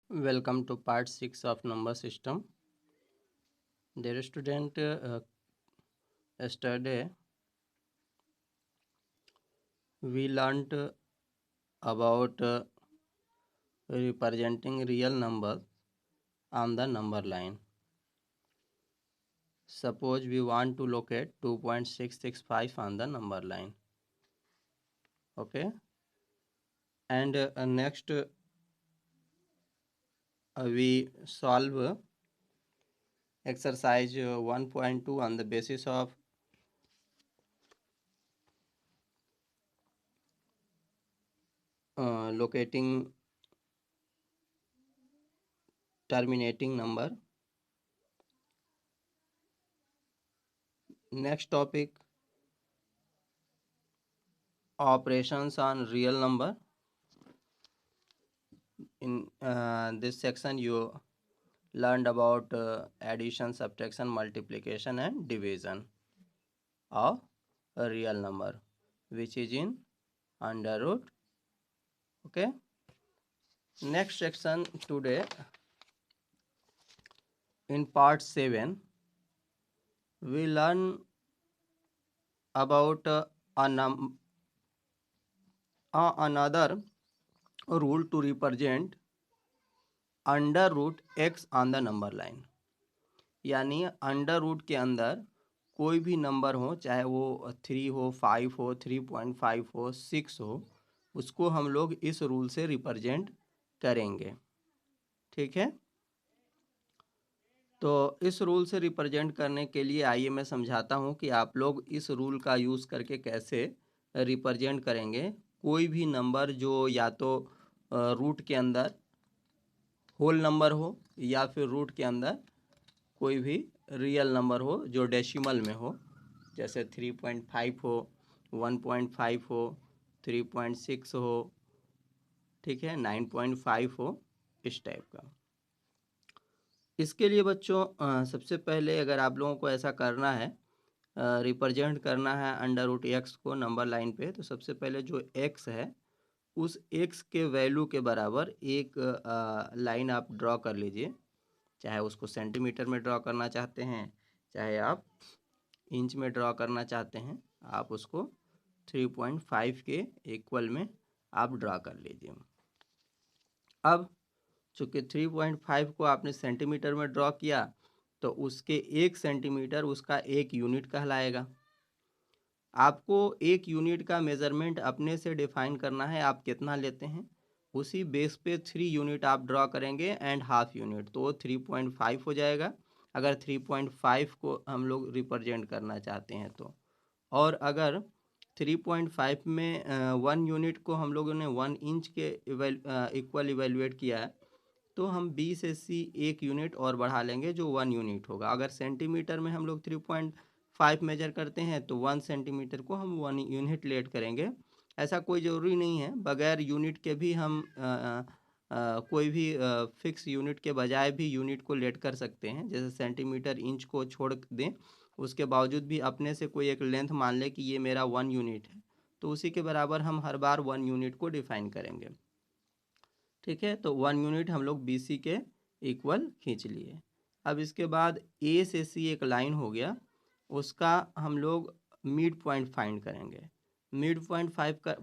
Welcome to part 6 of number system. Dear student, yesterday we learnt about representing real numbers on the number line. Suppose we want to locate 2.665 on the number line. Okay, and next we solve exercise 1.2 on the basis of locating terminating number. Next topic, operations on real number. In this section you learned about addition, subtraction, multiplication and division of a real number, which is in under root. Okay, next section today, in part 7 we learn about another rule to represent under root x on the number line. यानी under root के अंदर कोई भी number हो, चाहे वो 3 हो, 5 हो, 3.5 हो, 6 हो, उसको हम लोग इस रूल से रिप्रेजेंट करेंगे. ठीक है, तो इस रूल से रिप्रेजेंट करने के लिए आइए मैं समझाता हूँ कि आप लोग इस रूल का यूज़ करके कैसे रिप्रेजेंट करेंगे कोई भी नंबर जो या तो रूट के अंदर होल नंबर हो या फिर रूट के अंदर कोई भी रियल नंबर हो जो डेसिमल में हो, जैसे 3.5 हो, 1.5 हो, 3.6 हो, ठीक है, 9.5 हो, इस टाइप का. इसके लिए बच्चों सबसे पहले अगर आप लोगों को ऐसा करना है, रिप्रेजेंट करना है अंडर रूट एक्स को नंबर लाइन पे, तो सबसे पहले जो एक्स है उस एक्स के वैल्यू के बराबर एक लाइन आप ड्रॉ कर लीजिए. चाहे उसको सेंटीमीटर में ड्रॉ करना चाहते हैं, चाहे आप इंच में ड्रॉ करना चाहते हैं, आप उसको 3.5 के इक्वल में आप ड्रॉ कर लीजिए. अब चूँकि 3.5 को आपने सेंटीमीटर में ड्रॉ किया तो उसके 1 सेंटीमीटर उसका 1 यूनिट कहलाएगा. आपको 1 यूनिट का मेज़रमेंट अपने से डिफाइन करना है, आप कितना लेते हैं, उसी बेस पे 3 यूनिट आप ड्रॉ करेंगे एंड हाफ यूनिट, तो 3.5 हो जाएगा अगर 3.5 को हम लोग रिप्रेजेंट करना चाहते हैं तो. और अगर 3.5 में 1 यूनिट को हम लोगों ने 1 इंच के इक्वल इवेल्युएट किया है, तो हम बी से सी 1 यूनिट और बढ़ा लेंगे जो 1 यूनिट होगा. अगर सेंटीमीटर में हम लोग 3.5 मेजर करते हैं तो 1 सेंटीमीटर को हम 1 यूनिट लेट करेंगे. ऐसा कोई ज़रूरी नहीं है, बगैर यूनिट के भी हम कोई भी फिक्स यूनिट के बजाय भी यूनिट को लेट कर सकते हैं. जैसे सेंटीमीटर इंच को छोड़ दें, उसके बावजूद भी अपने से कोई एक लेंथ मान ले कि ये मेरा 1 यूनिट है, तो उसी के बराबर हम हर बार 1 यूनिट को डिफाइन करेंगे. ठीक है, तो 1 यूनिट हम लोग बी सी के इक्वल खींच लिए. अब इसके बाद ए से सी एक लाइन हो गया, उसका हम लोग मिड पॉइंट फाइंड करेंगे. मिड पॉइंट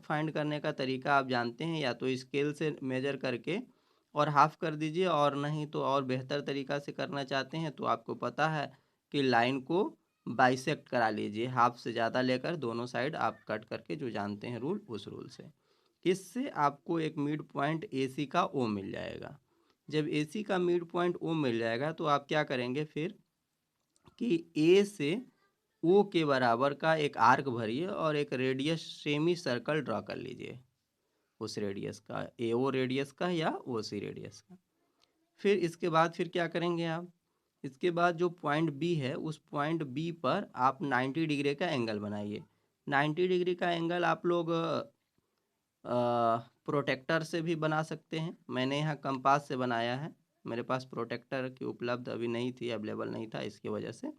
फाइंड करने का तरीका आप जानते हैं, या तो स्केल से मेजर करके और हाफ कर दीजिए, और नहीं तो और बेहतर तरीका से करना चाहते हैं तो आपको पता है कि लाइन को बाइसेक्ट करा लीजिए, हाफ से ज़्यादा लेकर दोनों साइड आप कट करके, जो जानते हैं रूल, उस रूल से. इससे आपको एक मिड पॉइंट ए सी का ओ मिल जाएगा. जब ए सी का मिड पॉइंट ओ मिल जाएगा तो आप क्या करेंगे फिर कि ए से ओ के बराबर का एक आर्क भरिए और एक रेडियस सेमी सर्कल ड्रॉ कर लीजिए, उस रेडियस का, ए ओ रेडियस का या ओ सी रेडियस का. फिर इसके बाद फिर क्या करेंगे आप, इसके बाद जो पॉइंट बी है उस पॉइंट बी पर आप 90 डिग्री का एंगल बनाइए. 90 डिग्री का एंगल आप लोग प्रोटेक्टर से भी बना सकते हैं. मैंने यहाँ कंपास से बनाया है, मेरे पास प्रोटेक्टर की उपलब्ध अभी नहीं थी, अवेलेबल नहीं था, इसकी वजह से.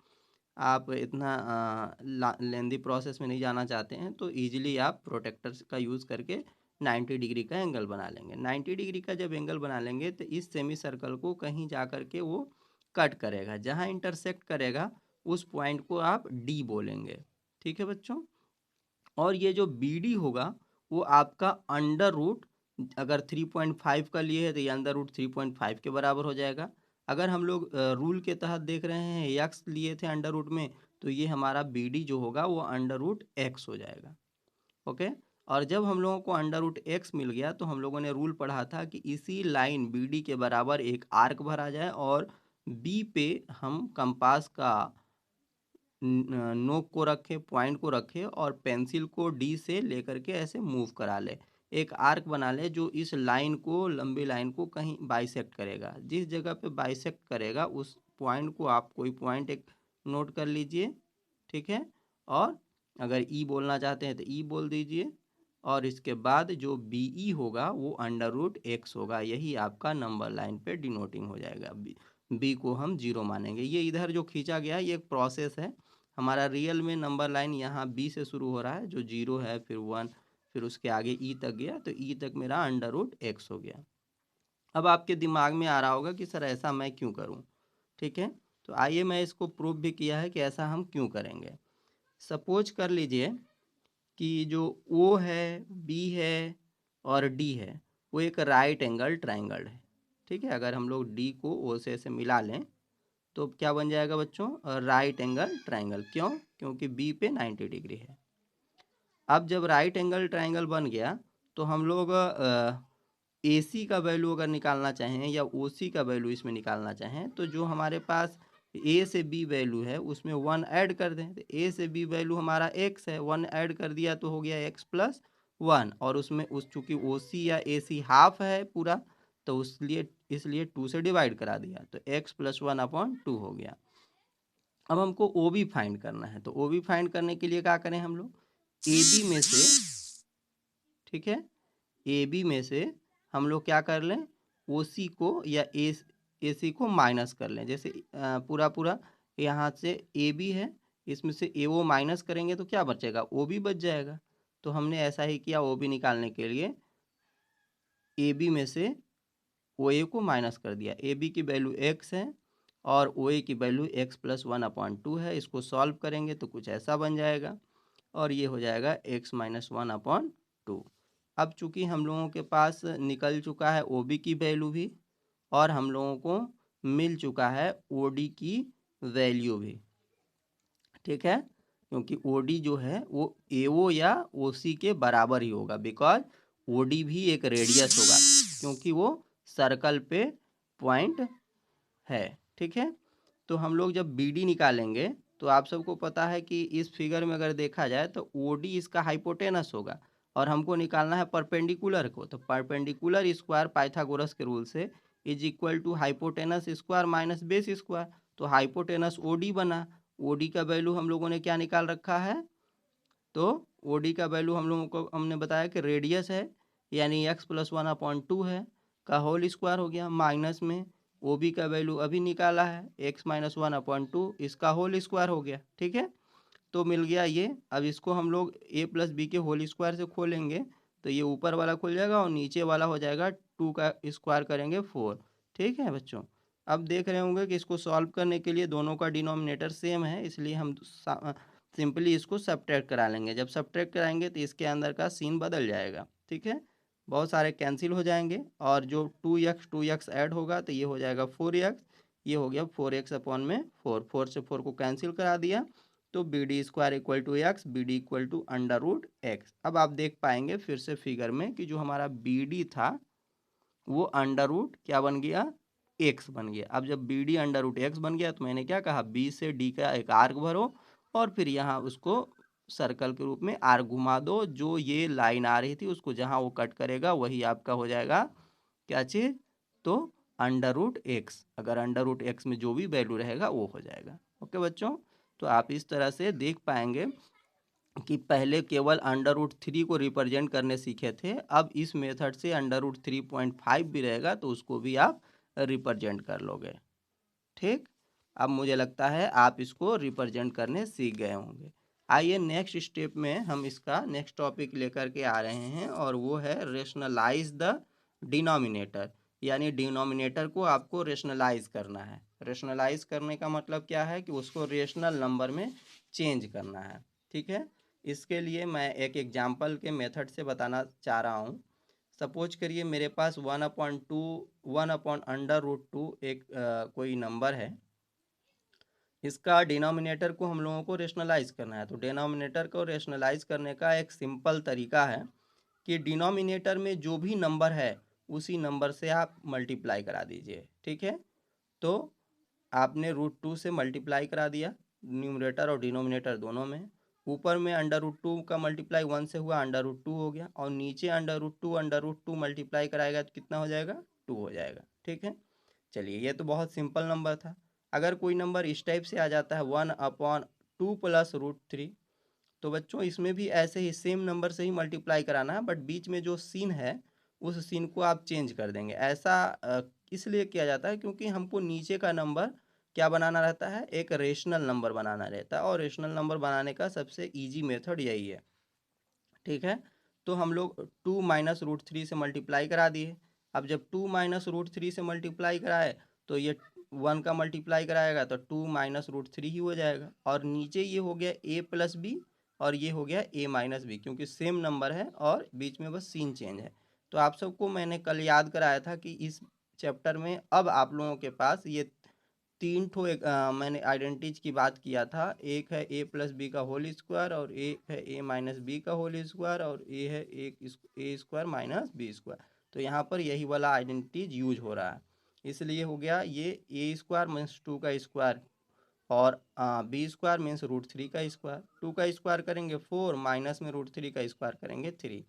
आप इतना लेंदी प्रोसेस में नहीं जाना चाहते हैं तो इजीली आप प्रोटेक्टर का यूज़ करके 90 डिग्री का एंगल बना लेंगे। 90 डिग्री का जब एंगल बना लेंगे तो इस सेमी सर्कल को कहीं जा कर के वो कट करेगा, जहाँ इंटरसेक्ट करेगा उस पॉइंट को आप डी बोलेंगे। ठीक है बच्चों। और ये जो बी डी होगा वो आपका अंडर रूट, अगर 3.5 का लिए है तो ये अंडर रूट 3.5 के बराबर हो जाएगा। अगर हम लोग रूल के तहत देख रहे हैं, एक्स लिए थे अंडर रूट में, तो ये हमारा बी डी जो होगा वो अंडर रूट एक्स हो जाएगा। ओके। और जब हम लोगों को अंडर रूट एक्स मिल गया तो हम लोगों ने रूल पढ़ा था कि इसी लाइन बी डी के बराबर एक आर्क भरा जाए और बी पे हम कंपास का नोक को रखे, पॉइंट को रखे और पेंसिल को डी से लेकर के ऐसे मूव करा ले, एक आर्क बना ले जो इस लाइन को, लंबी लाइन को कहीं बाइसेक्ट करेगा। जिस जगह पे बाइसेक्ट करेगा उस पॉइंट को आप कोई पॉइंट एक नोट कर लीजिए। ठीक है। और अगर ई बोलना चाहते हैं तो ई बोल दीजिए। और इसके बाद जो बी ई होगा वो अंडर रूट एक्स होगा, यही आपका नंबर लाइन पे डिनोटिंग हो जाएगा। बी को हम जीरो मानेंगे। ये इधर जो खींचा गया है ये एक प्रोसेस है। हमारा रियल में नंबर लाइन यहाँ बी से शुरू हो रहा है, जो जीरो है, फिर 1, फिर उसके आगे ई तक गया, तो ई तक मेरा अंडर रूट एक्स हो गया। अब आपके दिमाग में आ रहा होगा कि सर ऐसा मैं क्यों करूँ। ठीक है। तो आइए मैं इसको प्रूव भी किया है कि ऐसा हम क्यों करेंगे। सपोज कर लीजिए कि जो ओ है, बी है और डी है वो एक राइट एंगल ट्राइंगल है। ठीक है। अगर हम लोग डी को ओ से ऐसे मिला लें तो क्या बन जाएगा बच्चों, राइट एंगल ट्राइंगल। क्यों? क्योंकि बी पे 90 डिग्री है। अब जब राइट एंगल ट्राइंगल बन गया तो हम लोग ए सी का वैल्यू अगर निकालना चाहें या ओ सी का वैल्यू इसमें निकालना चाहें तो जो हमारे पास ए से बी वैल्यू है उसमें 1 ऐड कर दें। तो ए से बी वैल्यू हमारा एक्स है, 1 ऐड कर दिया तो हो गया एक्स प्लस 1। और उसमें चूँकि ओ सी या ए सी हाफ है पूरा, तो इसलिए 2 से डिवाइड करा दिया, तो एक्स प्लस 1/2 हो गया। अब हमको ओ बी फाइंड करना है, तो ओ बी फाइंड करने के लिए क्या करें हम लोग, ए बी में से, ठीक है, ए बी में से हम लोग क्या कर लें, ओ सी को या ए सी को माइनस कर लें। जैसे पूरा पूरा यहाँ से ए बी है, इसमें से ए ओ माइनस करेंगे तो क्या बचेगा, ओ बी बच जाएगा। तो हमने ऐसा ही किया, ओ बी निकालने के लिए ए बी में से ओ ए को माइनस कर दिया। ए बी की वैल्यू एक्स है और ओ ए की वैल्यू एक्स प्लस 1/2 है। इसको सॉल्व करेंगे तो कुछ ऐसा बन जाएगा और ये हो जाएगा एक्स माइनस 1/2। अब चूंकि हम लोगों के पास निकल चुका है ओ बी की वैल्यू भी और हम लोगों को मिल चुका है ओ डी की वैल्यू भी। ठीक है। क्योंकि ओ डी जो है वो ए ओ या ओ सी के बराबर ही होगा, बिकॉज ओ डी भी एक रेडियस होगा क्योंकि वो सर्कल पे पॉइंट है। ठीक है। तो हम लोग जब बी डी निकालेंगे तो आप सबको पता है कि इस फिगर में अगर देखा जाए तो ओ डी इसका हाइपोटेनस होगा और हमको निकालना है परपेंडिकुलर को। तो परपेंडिकुलर स्क्वायर पाइथागोरस के रूल से is equal to hypotenuse square minus base square. तो हाइपोटेनस ओ डी बना। ओ डी का वैल्यू हम लोगों ने क्या निकाल रखा है, तो ओ डी का वैल्यू हम लोगों को हमने बताया कि रेडियस है, यानी एक्स प्लस 1/2 है का होल स्क्वायर हो गया, माइनस में ओ बी का वैल्यू अभी निकाला है एक्स माइनस 1/2, इसका होल स्क्वायर हो गया। ठीक है। तो मिल गया ये। अब इसको हम लोग ए प्लस बी के होल स्क्वायर से खोलेंगे तो ये ऊपर वाला खुल जाएगा और नीचे वाला हो जाएगा 2 का स्क्वायर करेंगे 4। ठीक है बच्चों। अब देख रहे होंगे कि इसको सॉल्व करने के लिए दोनों का डिनोमिनेटर सेम है, इसलिए हम सिंपली इसको सब्ट्रैक्ट करा लेंगे। जब सब्ट्रैक्ट कराएंगे तो इसके अंदर का सीन बदल जाएगा। ठीक है। बहुत सारे कैंसिल हो जाएंगे और जो 2x ऐड होगा तो ये हो जाएगा 4x। ये हो गया 4x अपॉन में 4 से 4 को कैंसिल करा दिया तो B D square equal to x, B D equal to under root x. अब आप देख पाएंगे फिर से फिगर में कि जो हमारा बी डी था वो अंडर रूट क्या बन गया, एक्स बन गया। अब जब B D under root x बन गया तो मैंने क्या कहा, बी से डी का एक आर्क भरो और फिर यहाँ उसको सर्कल के रूप में आर्क घुमा दो। जो ये लाइन आ रही थी उसको जहाँ वो कट करेगा वही आपका हो जाएगा क्या चीज़, तो अंडर रूट एक्स। अगर अंडर रूट एक्स में जो भी वैल्यू रहेगा वो हो जाएगा। ओके बच्चों। तो आप इस तरह से देख पाएंगे कि पहले केवल अंडर रूट 3 को रिप्रेजेंट करने सीखे थे, अब इस मेथड से अंडर रूट 3.5 भी रहेगा तो उसको भी आप रिप्रेजेंट कर लोगे। ठीक। अब मुझे लगता है आप इसको रिप्रेजेंट करने सीख गए होंगे। आइए नेक्स्ट स्टेप में हम इसका नेक्स्ट टॉपिक लेकर के आ रहे हैं और वो है रेशनलाइज द डिनोमिनेटर, यानी डिनोमिनेटर को आपको रेशनलाइज करना है। रेशनलाइज करने का मतलब क्या है कि उसको रेशनल नंबर में चेंज करना है। ठीक है, इसके लिए मैं एक एग्जाम्पल के मेथड से बताना चाह रहा हूँ। सपोज करिए मेरे पास 1/2 एक कोई नंबर है। इसका डिनोमिनेटर को हम लोगों को रेशनलाइज करना है। तो डिनोमिनेटर को रेशनलाइज करने का एक सिंपल तरीका है कि डिनोमिनेटर में जो भी नंबर है उसी नंबर से आप मल्टीप्लाई करा दीजिए। ठीक है, तो आपने √2 से मल्टीप्लाई करा दिया, न्यूमरेटर और डिनोमिनेटर दोनों में। ऊपर में √2 का मल्टीप्लाई 1 से हुआ, √2 हो गया, और नीचे √2 मल्टीप्लाई कराएगा तो कितना हो जाएगा, 2 हो जाएगा। ठीक है, चलिए ये तो बहुत सिंपल नंबर था। अगर कोई नंबर इस टाइप से आ जाता है 1/2 प्लस √3, तो बच्चों इसमें भी ऐसे ही सेम नंबर से ही मल्टीप्लाई कराना है, बट बीच में जो सीन है उस सीन को आप चेंज कर देंगे। ऐसा इसलिए किया जाता है क्योंकि हमको नीचे का नंबर क्या बनाना रहता है, एक रेशनल नंबर बनाना रहता है, और रेशनल नंबर बनाने का सबसे ईजी मेथड यही है। ठीक है, तो हम लोग 2 माइनस √3 से मल्टीप्लाई करा दिए। अब जब 2 माइनस √3 से मल्टीप्लाई कराए तो ये 1 का मल्टीप्लाई कराएगा तो 2 माइनस √3 ही हो जाएगा, और नीचे ये हो गया a प्लस बी और ये हो गया a माइनस बी, क्योंकि सेम नंबर है और बीच में बस सीन चेंज है। तो आप सबको मैंने कल याद कराया था कि इस चैप्टर में अब आप लोगों के पास ये तीन ठो मैंने आइडेंटिटीज की बात किया था। एक है a प्लस बी का होल स्क्वायर, और एक है a माइनस बी का होल स्क्वायर, और ए है एक a square minus B square. तो यहाँ पर यही वाला आइडेंटिटीज यूज हो रहा है, इसलिए हो गया ये a स्क्वायर मीन्स 2 का स्क्वायर, और बी स्क्वायर मीन्स √3 का स्क्वायर। 2 का स्क्वायर करेंगे 4, माइनस में √3 का स्क्वायर करेंगे 3।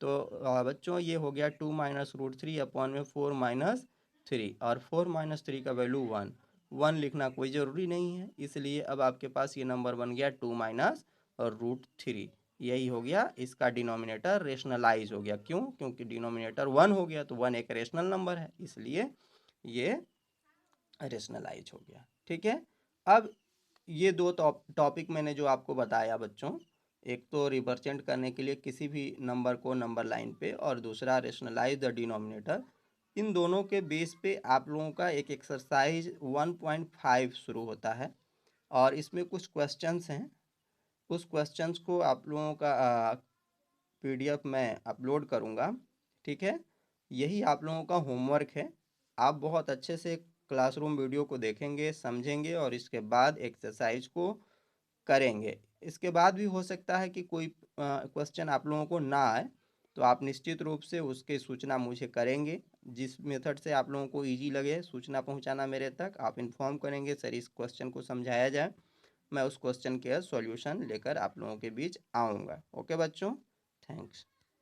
तो बच्चों ये हो गया 2 माइनस √3 अपॉन में 4 माइनस 3, और 4 माइनस 3 का वैल्यू 1। 1 लिखना कोई ज़रूरी नहीं है, इसलिए अब आपके पास ये नंबर बन गया 2 माइनस और √3। यही हो गया, इसका डिनोमिनेटर रेशनलाइज हो गया। क्यों? क्योंकि डिनोमिनेटर 1 हो गया, तो 1 एक रेशनल नंबर है, इसलिए ये रेशनलाइज हो गया। ठीक है, अब ये दो टॉपिक मैंने जो आपको बताया बच्चों, एक तो रिप्रेजेंट करने के लिए किसी भी नंबर को नंबर लाइन पे, और दूसरा रेशनलाइज द डिनोमिनेटर। इन दोनों के बेस पे आप लोगों का एक एक्सरसाइज 1.5 शुरू होता है, और इसमें कुछ क्वेश्चंस हैं। उस क्वेश्चंस को आप लोगों का PDF में अपलोड करूँगा। ठीक है, यही आप लोगों का होमवर्क है। आप बहुत अच्छे से क्लासरूम वीडियो को देखेंगे, समझेंगे, और इसके बाद एक्सरसाइज को करेंगे। इसके बाद भी हो सकता है कि कोई क्वेश्चन आप लोगों को ना आए, तो आप निश्चित रूप से उसकी सूचना मुझे करेंगे। जिस मेथड से आप लोगों को इजी लगे सूचना पहुंचाना मेरे तक, आप इन्फॉर्म करेंगे सर इस क्वेश्चन को समझाया जाए, मैं उस क्वेश्चन के सॉल्यूशन लेकर आप लोगों के बीच आऊँगा। ओके बच्चों, थैंक्स।